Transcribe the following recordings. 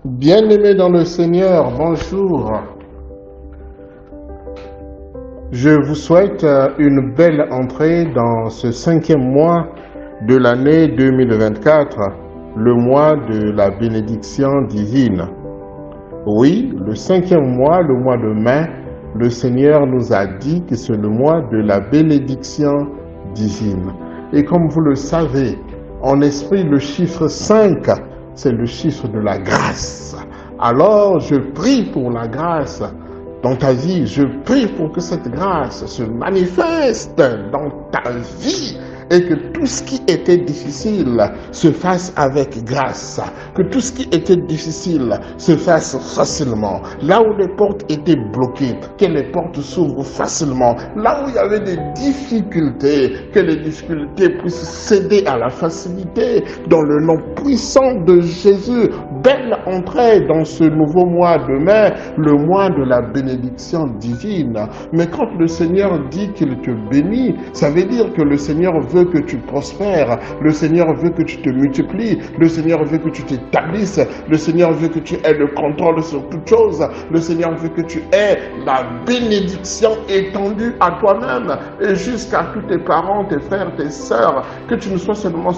Bien-aimés dans le Seigneur, bonjour. Je vous souhaite une belle entrée dans ce 5e mois de l'année 2024, le mois de la bénédiction divine. Oui, le 5e mois, le mois de mai, le Seigneur nous a dit que c'est le mois de la bénédiction divine. Et comme vous le savez, en esprit, le chiffre 5, c'est le chiffre de la grâce. Alors, je prie pour la grâce dans ta vie. Je prie pour que cette grâce se manifeste dans ta vie et que tout ce qui était difficile se fasse avec grâce. Que tout ce qui était difficile se fasse facilement. Là où les portes étaient bloquées, que les portes s'ouvrent facilement. Là où il y avait des difficultés, que les difficultés puissent céder à la facilité. Dans le nom puissant de Jésus, belle entrée dans ce nouveau mois de mai, le mois de la bénédiction divine. Mais quand le Seigneur dit qu'il te bénit, ça veut dire que le Seigneur veut que tu prospères, le Seigneur veut que tu te multiplies, le Seigneur veut que tu t'établisses, le Seigneur veut que tu aies le contrôle sur toutes choses, le Seigneur veut que tu aies la bénédiction étendue à toi-même et jusqu'à tous tes parents, tes frères, tes sœurs, que tu ne sois seulement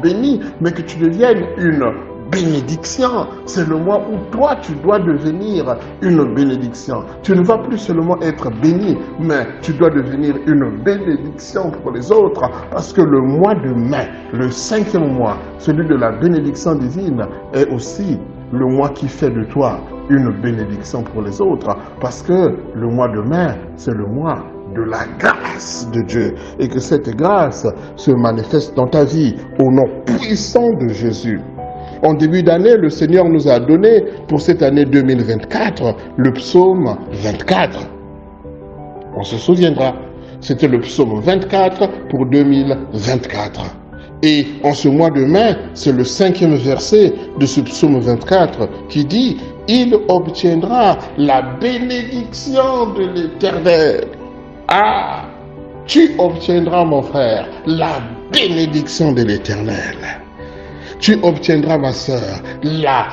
béni, mais que tu deviennes une bénédiction. C'est le mois où toi tu dois devenir une bénédiction. Tu ne vas plus seulement être béni, mais tu dois devenir une bénédiction pour les autres, parce que le mois de mai, le 5e mois, celui de la bénédiction divine, est aussi le mois qui fait de toi une bénédiction pour les autres, parce que le mois de mai, c'est le mois de la grâce de Dieu, et que cette grâce se manifeste dans ta vie au nom puissant de Jésus. En début d'année, le Seigneur nous a donné pour cette année 2024 le psaume 24. On se souviendra, c'était le psaume 24 pour 2024. Et en ce mois de mai, c'est le 5e verset de ce psaume 24 qui dit « Il obtiendra la bénédiction de l'Éternel. » Ah, tu obtiendras, mon frère, la bénédiction de l'Éternel. Tu obtiendras, ma sœur, la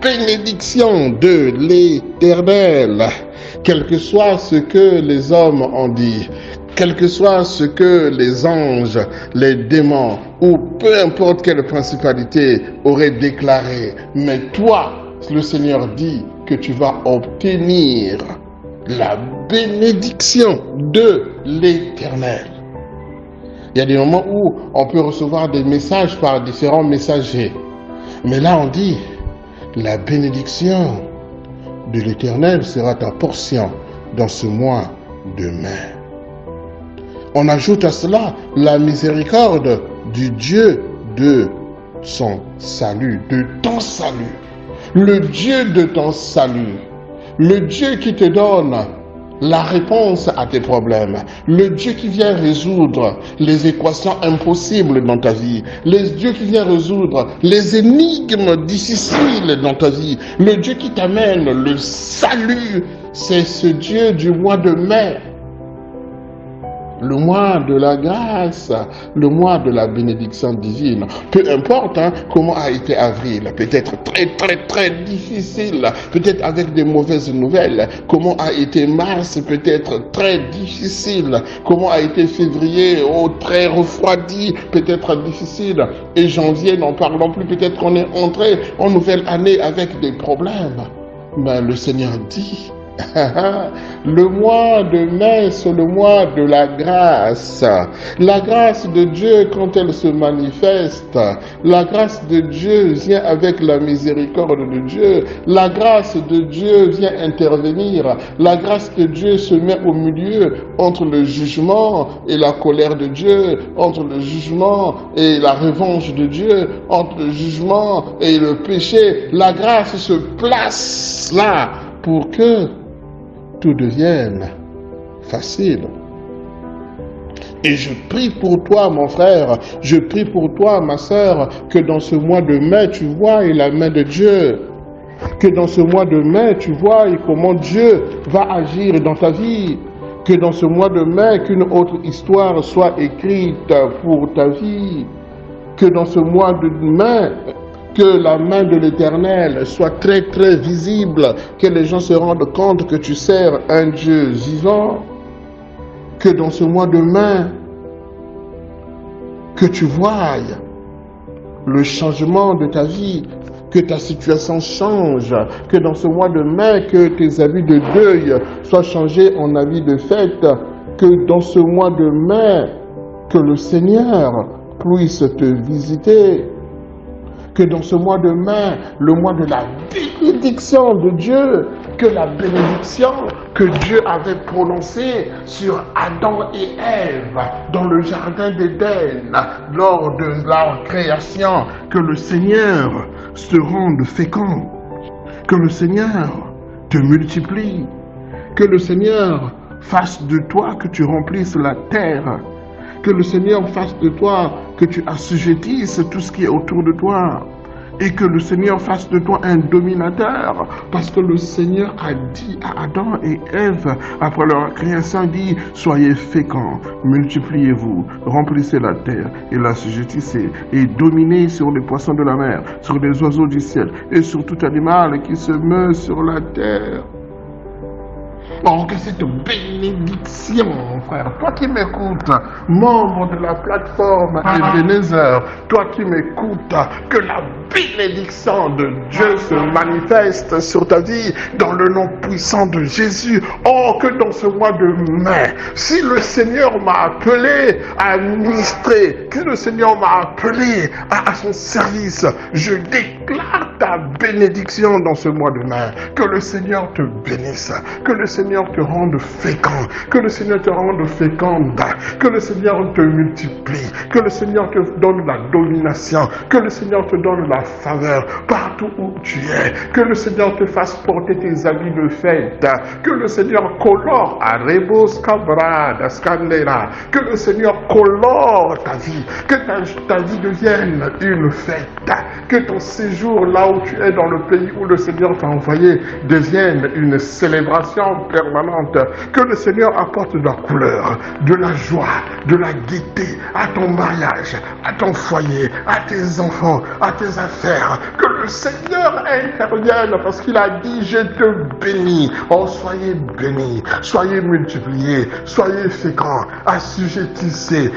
bénédiction de l'Éternel. Quel que soit ce que les hommes ont dit, quel que soit ce que les anges, les démons, ou peu importe quelle principalité auraient déclaré, mais toi, le Seigneur dit que tu vas obtenir la bénédiction de l'Éternel. Il y a des moments où on peut recevoir des messages par différents messagers. Mais là, on dit, la bénédiction de l'Éternel sera ta portion dans ce mois de mai. On ajoute à cela la miséricorde du Dieu de son salut, de ton salut. Le Dieu de ton salut. Le Dieu qui te donne la réponse à tes problèmes, le Dieu qui vient résoudre les équations impossibles dans ta vie, le Dieu qui vient résoudre les énigmes difficiles dans ta vie, le Dieu qui t'amène le salut, c'est ce Dieu du mois de mai. Le mois de la grâce, le mois de la bénédiction divine. Peu importe comment a été avril, peut-être très difficile, peut-être avec des mauvaises nouvelles. Comment a été mars, peut-être très difficile. Comment a été février, très refroidi, peut-être difficile. Et janvier, n'en parlons plus, peut-être qu'on est entré en nouvelle année avec des problèmes. Mais le Seigneur dit, le mois de mai, c'est le mois de la grâce. La grâce de Dieu, quand elle se manifeste, la grâce de Dieu vient avec la miséricorde de Dieu. La grâce de Dieu vient intervenir. La grâce de Dieu se met au milieu entre le jugement et la colère de Dieu, entre le jugement et la revanche de Dieu, entre le jugement et le péché. La grâce se place là pour que tout devienne facile. Et je prie pour toi, mon frère, je prie pour toi, ma sœur, que dans ce mois de mai, tu vois la main de Dieu. Que dans ce mois de mai, tu vois comment Dieu va agir dans ta vie. Que dans ce mois de mai, qu'une autre histoire soit écrite pour ta vie. Que dans ce mois de mai, Que la main de l'Éternel soit très très visible, que les gens se rendent compte que tu sers un Dieu vivant, que dans ce mois de mai, que tu voies le changement de ta vie, que ta situation change, que dans ce mois de mai, que tes habits de deuil soient changés en habits de fête, que dans ce mois de mai, que le Seigneur puisse te visiter, que dans ce mois de mai, le mois de la bénédiction de Dieu, que la bénédiction que Dieu avait prononcée sur Adam et Ève dans le jardin d'Éden lors de leur création, que le Seigneur se rende fécond, que le Seigneur te multiplie, que le Seigneur fasse de toi que tu remplisses la terre, que le Seigneur fasse de toi que tu assujettisses tout ce qui est autour de toi, et que le Seigneur fasse de toi un dominateur, parce que le Seigneur a dit à Adam et Ève, après leur création, dit, soyez féconds, multipliez-vous, remplissez la terre et l'assujettissez, et dominez sur les poissons de la mer, sur les oiseaux du ciel, et sur tout animal qui se meut sur la terre. Oh, que cette bénédiction, mon frère, toi qui m'écoutes, membre de la plateforme Ebenezer, toi qui m'écoutes, que la bénédiction de Dieu se manifeste sur ta vie dans le nom puissant de Jésus. Oh, que dans ce mois de mai, si le Seigneur m'a appelé à administrer, que le Seigneur m'a appelé à son service, je déclare ta bénédiction dans ce mois de mai. Que le Seigneur te bénisse, que le Seigneur te rende fécond, que le Seigneur te rende féconde, que le Seigneur te multiplie, que le Seigneur te donne la domination, que le Seigneur te donne la faveur partout où tu es, que le Seigneur te fasse porter tes habits de fête, que le Seigneur colore à Rebos Cabra, Scandera, que le Seigneur colore ta vie, que ta vie devienne une fête, que ton séjour là où tu es dans le pays où le Seigneur t'a envoyé devienne une célébration permanente, que le Seigneur apporte de la couleur, de la joie, de la gaieté à ton mariage, à ton foyer, à tes enfants, à tes affaires, que le Seigneur intervienne parce qu'il a dit je te bénis. Oh, soyez bénis, soyez multipliés, soyez féconds, assujettissez,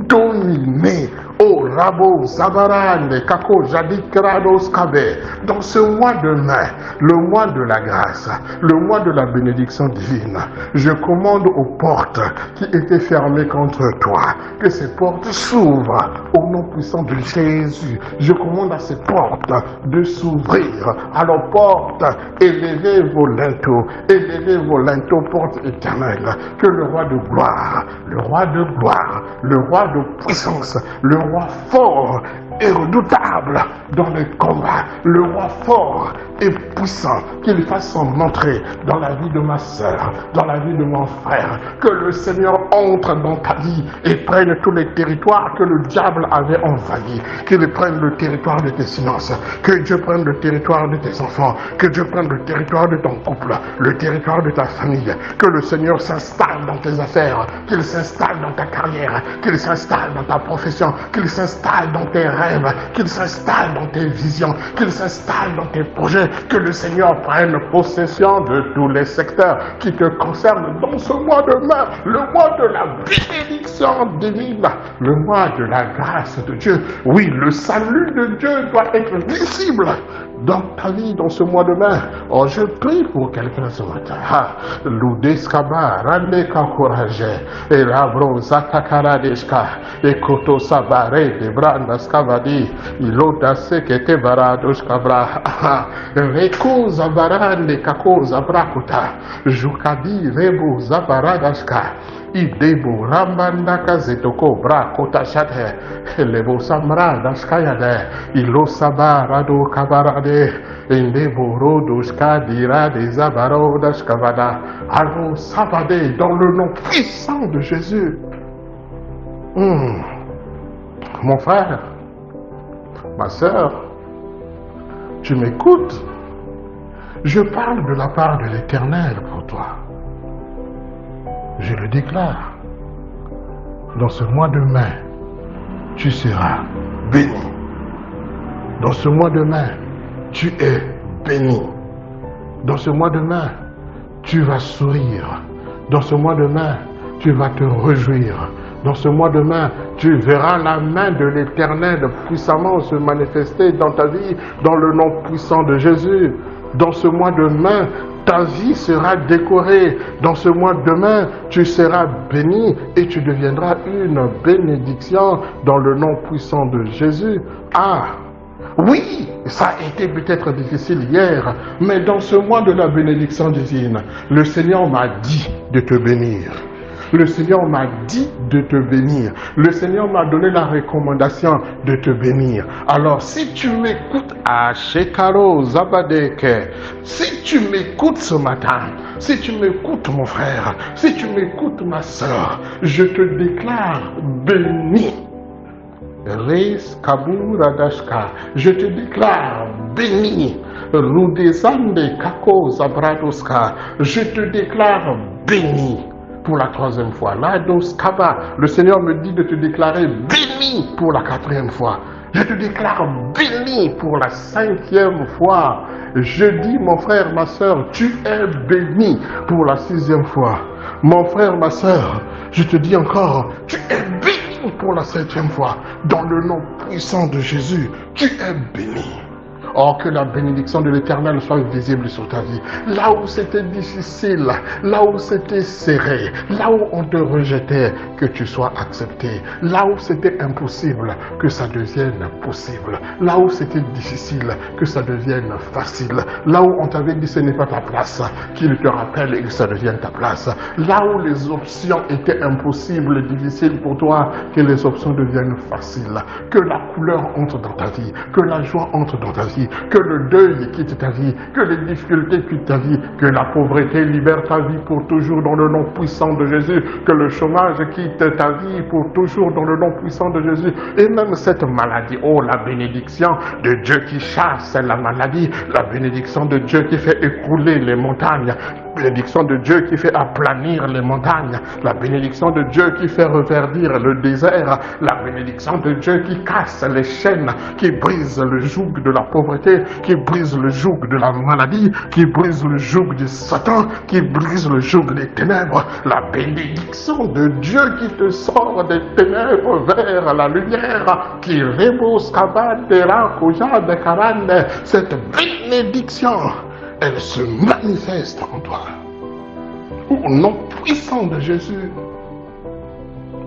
dominez. Oh, Rabo, Zabarane, Kako, Jadikrados Kabe, dans ce mois de mai, le mois de la grâce, le mois de la bénédiction divine, je commande aux portes qui étaient fermées contre toi, que ces portes s'ouvrent au nom puissant de Jésus. Je commande à ces portes de s'ouvrir. Alors, portes, élevez vos linteaux, portes éternelles, que le roi de gloire, le roi de puissance, le roi fort et redoutable dans les combats, le roi fort et puissant, qu'il fasse son entrée dans la vie de ma sœur, dans la vie de mon frère, que le Seigneur entre dans ta vie et prenne tous les territoires que le diable avait envahis, qu'il prenne le territoire de tes finances, que Dieu prenne le territoire de tes enfants, que Dieu prenne le territoire de ton couple, le territoire de ta famille, que le Seigneur s'installe dans tes affaires, qu'il s'installe dans ta carrière, qu'il s'installe dans ta profession, qu'il s'installe dans tes rêves, qu'il s'installe dans tes visions, qu'il s'installe dans tes projets, que le Seigneur prenne possession de tous les secteurs qui te concernent dans ce mois de mai, le mois de la bénédiction divine, le mois de la grâce de Dieu. Oui, le salut de Dieu doit être visible dans ta vie dans ce mois de mai. Oh, je prie pour quelqu'un ce matin. L'Udeskaba, Randeka Courage, et Rabro Zatakaradeshka, et Koto Sabare, de Brandaskavadi, Ilota Sekete Baradoskavra, Reko Zabarande Kako Zabrakuta, Jukadi Rebu Zabaradaska, Idebo Rambandaka Zetoko Bra Kotashate, Lebo Samra Daskayade, Ilo Sabarado Kabarade, Indebo Rodoska Dira des Zabaro Daskavada, Allo Sabade, dans le nom puissant de Jésus. Mon frère, ma sœur, tu m'écoutes? Je parle de la part de l'Éternel pour toi. Je le déclare. Dans ce mois de mai, tu seras béni. Dans ce mois de mai, tu es béni. Dans ce mois de mai, tu vas sourire. Dans ce mois de mai, tu vas te réjouir. Dans ce mois de mai, tu verras la main de l'Éternel puissamment se manifester dans ta vie, dans le nom puissant de Jésus. Dans ce mois de mai, ta vie sera décorée. Dans ce mois de mai, tu seras béni et tu deviendras une bénédiction dans le nom puissant de Jésus. Ah! Oui, ça a été peut-être difficile hier, mais dans ce mois de la bénédiction divine, le Seigneur m'a dit de te bénir. Le Seigneur m'a dit de te bénir. Le Seigneur m'a donné la recommandation de te bénir. Alors, si tu m'écoutes à Shekaro Zabadeke, si tu m'écoutes ce matin, si tu m'écoutes mon frère, si tu m'écoutes ma soeur, je te déclare béni. Reis Kabura Dashka, je te déclare béni. Rudezande Kako Zabradoska, je te déclare béni. Pour la troisième fois, Lados Kaba, le Seigneur me dit de te déclarer béni pour la quatrième fois. Je te déclare béni pour la cinquième fois. Je dis, mon frère, ma soeur, tu es béni pour la sixième fois. Mon frère, ma soeur, je te dis encore, tu es béni pour la septième fois. Dans le nom puissant de Jésus, tu es béni. Oh, que la bénédiction de l'Éternel soit visible sur ta vie. Là où c'était difficile, là où c'était serré, là où on te rejetait, que tu sois accepté. Là où c'était impossible, que ça devienne possible. Là où c'était difficile, que ça devienne facile. Là où on t'avait dit ce n'est pas ta place, qu'il te rappelle et que ça devienne ta place. Là où les options étaient impossibles, difficiles pour toi, que les options deviennent faciles. Que la couleur entre dans ta vie, que la joie entre dans ta vie. Que le deuil quitte ta vie, que les difficultés quittent ta vie, que la pauvreté libère ta vie pour toujours dans le nom puissant de Jésus, que le chômage quitte ta vie pour toujours dans le nom puissant de Jésus, et même cette maladie, oh la bénédiction de Dieu qui chasse la maladie, la bénédiction de Dieu qui fait écrouler les montagnes, la bénédiction de Dieu qui fait aplanir les montagnes, la bénédiction de Dieu qui fait reverdir le désert, la bénédiction de Dieu qui casse les chaînes, qui brise le joug de la pauvreté, qui brise le joug de la maladie, qui brise le joug du Satan, qui brise le joug des ténèbres, la bénédiction de Dieu qui te sort des ténèbres vers la lumière, qui repose cette bénédiction, elle se manifeste en toi. Au nom puissant de Jésus,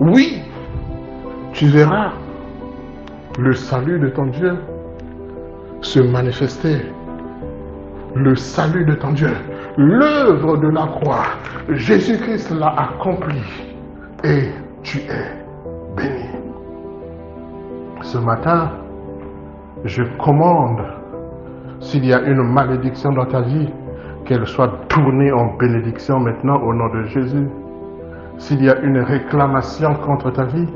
oui, tu verras le salut de ton Dieu se manifester. Le salut de ton Dieu, l'œuvre de la croix, Jésus-Christ l'a accompli et tu es béni. Ce matin, je commande, s'il y a une malédiction dans ta vie, qu'elle soit tournée en bénédiction maintenant au nom de Jésus. S'il y a une réclamation contre ta vie,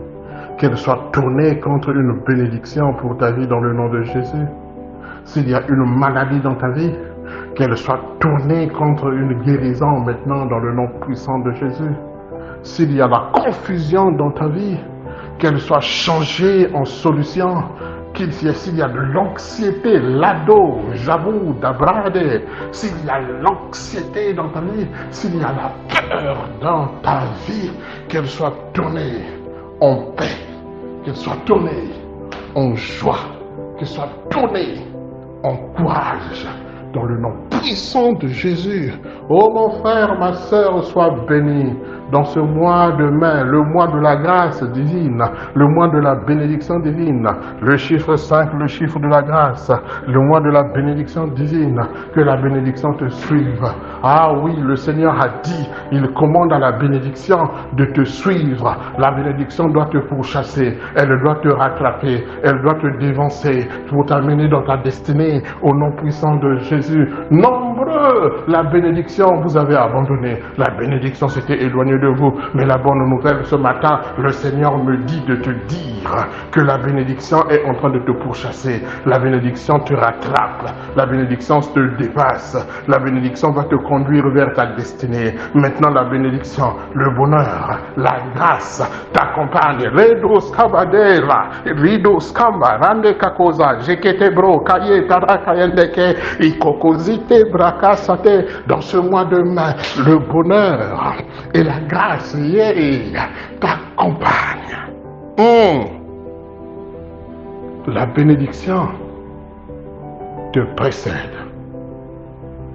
qu'elle soit tournée contre une bénédiction pour ta vie dans le nom de Jésus. S'il y a une maladie dans ta vie, qu'elle soit tournée contre une guérison maintenant dans le nom puissant de Jésus. S'il y a la confusion dans ta vie, qu'elle soit changée en solution. S'il y a de l'anxiété, l'ado, j'avoue, d'abrade, s'il y a l'anxiété dans ta vie, s'il y a la peur dans ta vie, qu'elle soit tournée en paix, qu'elle soit tournée en joie, qu'elle soit tournée en courage, dans le nom puissant de Jésus. Oh mon frère, ma soeur, sois béni dans ce mois de mai, le mois de la grâce divine, le mois de la bénédiction divine, le chiffre 5, le chiffre de la grâce, le mois de la bénédiction divine, que la bénédiction te suive. Ah oui, le Seigneur a dit, il commande à la bénédiction de te suivre. La bénédiction doit te pourchasser, elle doit te rattraper, elle doit te dévancer pour t'amener dans ta destinée au nom puissant de Jésus. Nombreux, la bénédiction vous avez abandonné, la bénédiction s'était éloignée de vous. Mais la bonne nouvelle ce matin, le Seigneur me dit de te dire que la bénédiction est en train de te pourchasser. La bénédiction te rattrape. La bénédiction te dépasse. La bénédiction va te conduire vers ta destinée. Maintenant, la bénédiction, le bonheur, la grâce t'accompagne. Redos kabadera, ridos kamba, rande kakoza, jekete bro, kaye tarakayendeke, ikokozite brakasate. Dans ce mois de mai, le bonheur et la grâce t'accompagnent. La bénédiction te précède.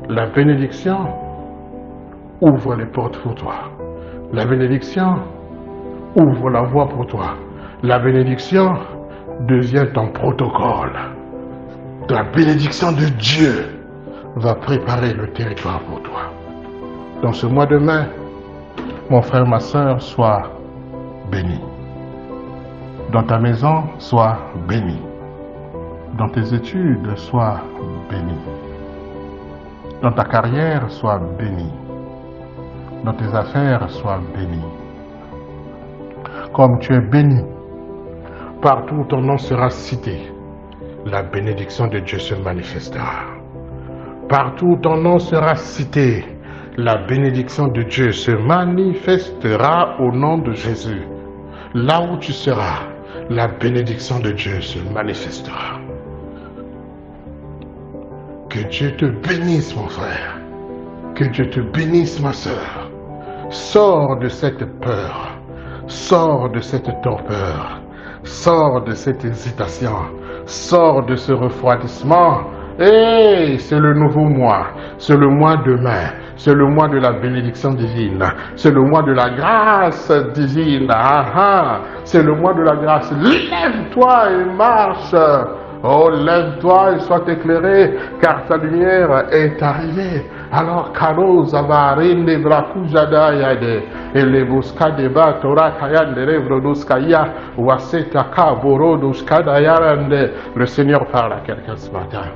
La bénédiction ouvre les portes pour toi. La bénédiction ouvre la voie pour toi. La bénédiction devient ton protocole. La bénédiction de Dieu va préparer le territoire pour toi. Dans ce mois de mai, mon frère, ma soeur, sois béni. Dans ta maison, sois béni. Dans tes études, sois béni. Dans ta carrière, sois béni. Dans tes affaires, sois béni. Comme tu es béni, partout où ton nom sera cité, la bénédiction de Dieu se manifestera. Partout où ton nom sera cité, la bénédiction de Dieu se manifestera au nom de Jésus. Là où tu seras, la bénédiction de Dieu se manifestera. Que Dieu te bénisse, mon frère. Que Dieu te bénisse, ma soeur. Sors de cette peur. Sors de cette torpeur. Sors de cette hésitation. Sors de ce refroidissement. Et c'est le nouveau mois. C'est le mois de mai. C'est le mois de la bénédiction divine. C'est le mois de la grâce divine. C'est le mois de la grâce. Lève-toi et marche. Oh, lève-toi et sois éclairé, car ta lumière est arrivée. Alors, Karoz, Avarinde, Brakujada, Yade, et les Boskadeba, Torah, Kayan, les Revrodoskaya, Wasetaka, Borodoskadayarande. Le Seigneur parle à quelqu'un ce matin.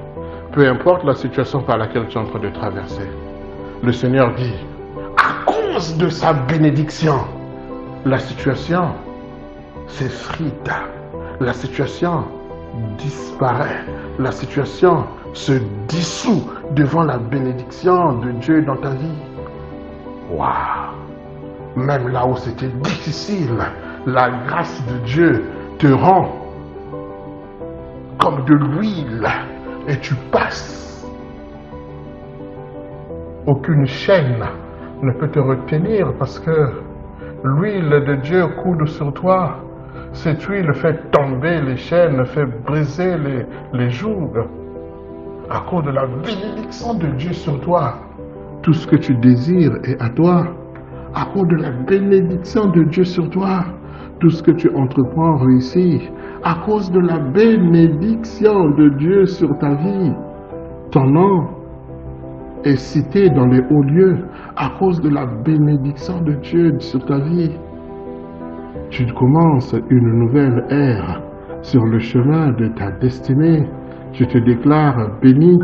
Peu importe la situation par laquelle tu es en train de traverser, le Seigneur dit, à cause de sa bénédiction, la situation s'effrite, la situation disparaît, la situation se dissout devant la bénédiction de Dieu dans ta vie. Waouh! Même là où c'était difficile, la grâce de Dieu te rend comme de l'huile et tu passes. Aucune chaîne ne peut te retenir parce que l'huile de Dieu coule sur toi. Cette huile fait tomber les chaînes, fait briser les jougs. À cause de la bénédiction de Dieu sur toi, tout ce que tu désires est à toi. À cause de la bénédiction de Dieu sur toi, tout ce que tu entreprends réussit. À cause de la bénédiction de Dieu sur ta vie, ton nom est cité dans les hauts lieux. À cause de la bénédiction de Dieu sur ta vie, tu commences une nouvelle ère sur le chemin de ta destinée. Je te déclare béni,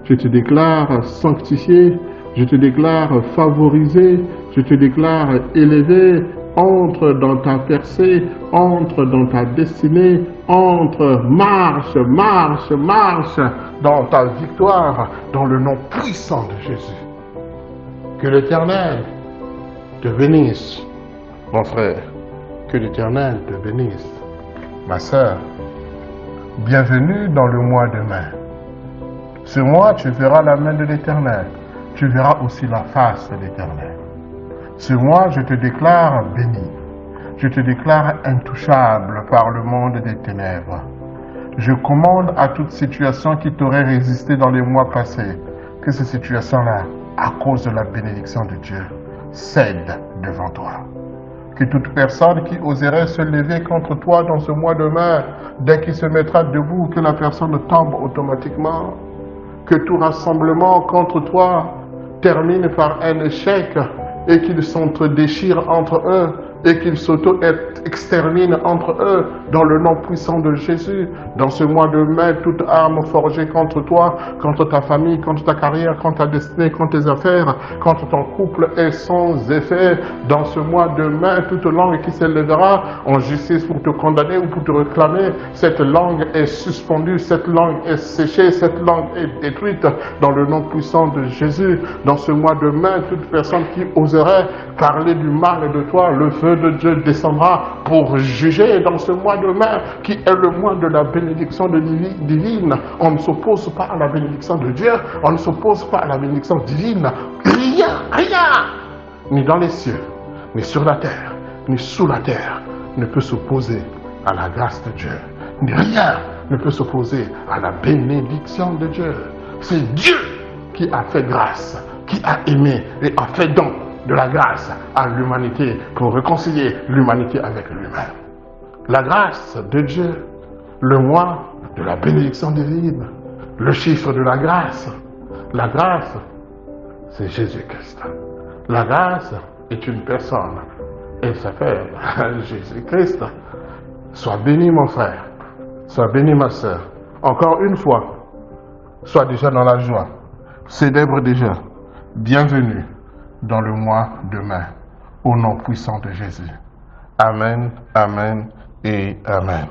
je te déclare sanctifié, je te déclare favorisé, je te déclare élevé. Entre dans ta percée, entre dans ta destinée, entre, marche, marche, marche dans ta victoire, dans le nom puissant de Jésus. Que l'Éternel te bénisse, mon frère. Que l'Éternel te bénisse, ma sœur. Bienvenue dans le mois de mai. Ce mois, tu verras la main de l'Éternel. Tu verras aussi la face de l'Éternel. Ce mois, je te déclare béni. Je te déclare intouchable par le monde des ténèbres. Je commande à toute situation qui t'aurait résisté dans les mois passés, que ces situations-là, à cause de la bénédiction de Dieu, cèdent devant toi. Que toute personne qui oserait se lever contre toi dans ce mois de mai, dès qu'il se mettra debout, que la personne tombe automatiquement. Que tout rassemblement contre toi termine par un échec et qu'ils s'entre-déchirent entre eux et qu'ils s'auto-exterminent entre eux dans le nom puissant de Jésus. Dans ce mois de mai, toute arme forgée contre toi, contre ta famille, contre ta carrière, contre ta destinée, contre tes affaires, contre ton couple est sans effet. Dans ce mois de mai, toute langue qui s'élèvera en justice pour te condamner ou pour te réclamer, cette langue est suspendue, cette langue est séchée, cette langue est détruite dans le nom puissant de Jésus. Dans ce mois de mai, toute personne qui oserait parler du mal de toi, le feu de Dieu descendra pour juger. Dans ce mois de mai, qui est le mois de la bénédiction divine, on ne s'oppose pas à la bénédiction de Dieu, on ne s'oppose pas à la bénédiction divine. Rien, ni dans les cieux, ni sur la terre, ni sous la terre, ne peut s'opposer à la grâce de Dieu. Ni rien ne peut s'opposer à la bénédiction de Dieu. C'est Dieu qui a fait grâce, qui a aimé et a fait don de la grâce à l'humanité pour réconcilier l'humanité avec lui-même. La grâce de Dieu, le mois de la bénédiction divine, le chiffre de la grâce. La grâce, c'est Jésus-Christ. La grâce est une personne. Elle s'appelle Jésus-Christ. Sois béni mon frère, sois béni ma soeur. Encore une fois, sois déjà dans la joie. Célèbre déjà. Bienvenue dans le mois de mai, au nom puissant de Jésus. Amen, amen et amen.